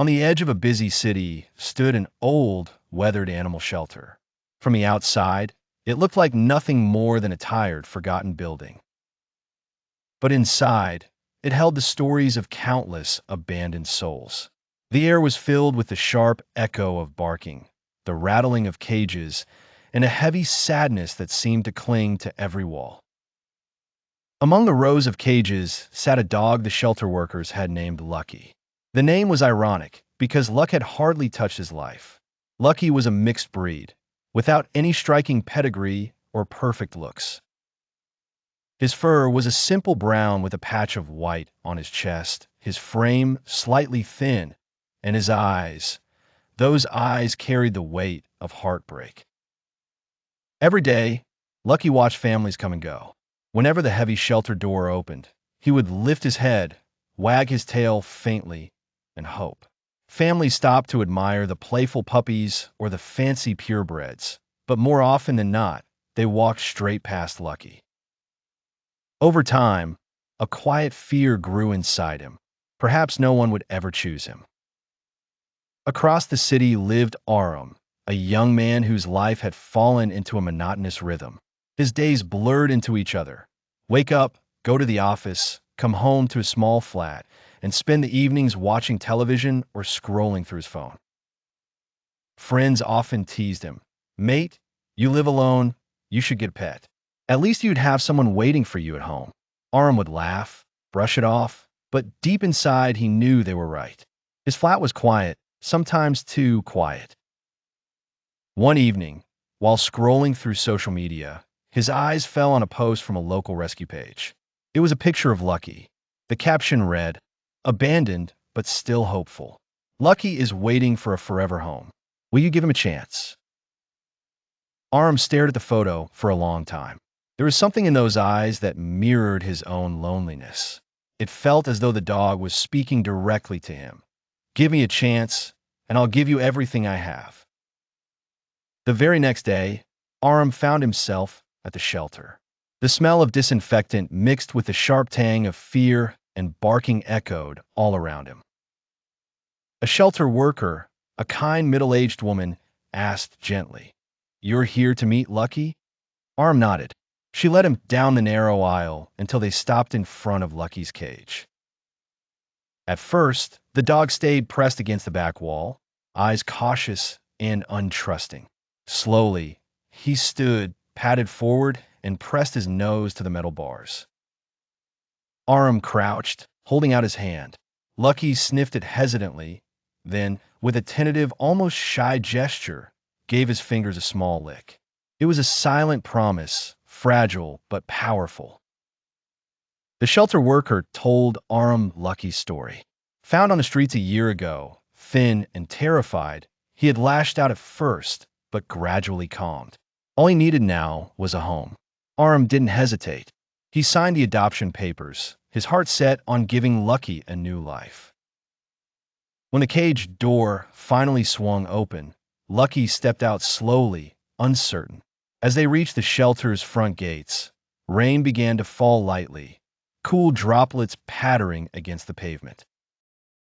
On the edge of a busy city stood an old, weathered animal shelter. From the outside, it looked like nothing more than a tired, forgotten building. But inside, it held the stories of countless abandoned souls. The air was filled with the sharp echo of barking, the rattling of cages, and a heavy sadness that seemed to cling to every wall. Among the rows of cages sat a dog the shelter workers had named Lucky. The name was ironic because luck had hardly touched his life. Lucky was a mixed breed, without any striking pedigree or perfect looks. His fur was a simple brown with a patch of white on his chest, his frame slightly thin, and his eyes, those eyes carried the weight of heartbreak. Every day, Lucky watched families come and go. Whenever the heavy shelter door opened, he would lift his head, wag his tail faintly, and hope. Families stopped to admire the playful puppies or the fancy purebreds, but more often than not, they walked straight past Lucky. Over time, a quiet fear grew inside him. Perhaps no one would ever choose him. Across the city lived Aram, a young man whose life had fallen into a monotonous rhythm. His days blurred into each other. Wake up, go to the office, come home to a small flat, and spend the evenings watching television or scrolling through his phone. Friends often teased him. Mate, you live alone, you should get a pet. At least you'd have someone waiting for you at home. Aram would laugh, brush it off, but deep inside he knew they were right. His flat was quiet, sometimes too quiet. One evening, while scrolling through social media, his eyes fell on a post from a local rescue page. It was a picture of Lucky. The caption read, "Abandoned, but still hopeful. Lucky is waiting for a forever home. Will you give him a chance?" Aram stared at the photo for a long time. There was something in those eyes that mirrored his own loneliness. It felt as though the dog was speaking directly to him. Give me a chance, and I'll give you everything I have. The very next day, Aram found himself at the shelter. The smell of disinfectant mixed with the sharp tang of fear and barking echoed all around him. A shelter worker, a kind middle-aged woman, asked gently, "You're here to meet Lucky?" Aram nodded. She led him down the narrow aisle until they stopped in front of Lucky's cage. At first, the dog stayed pressed against the back wall, eyes cautious and untrusting. Slowly, he stood, padded forward, and pressed his nose to the metal bars. Aram crouched, holding out his hand. Lucky sniffed it hesitantly, then, with a tentative, almost shy gesture, gave his fingers a small lick. It was a silent promise, fragile but powerful. The shelter worker told Aram Lucky's story. Found on the streets a year ago, thin and terrified, he had lashed out at first, but gradually calmed. All he needed now was a home. Aram didn't hesitate. He signed the adoption papers, his heart set on giving Lucky a new life. When the cage door finally swung open, Lucky stepped out slowly, uncertain. As they reached the shelter's front gates, rain began to fall lightly, cool droplets pattering against the pavement.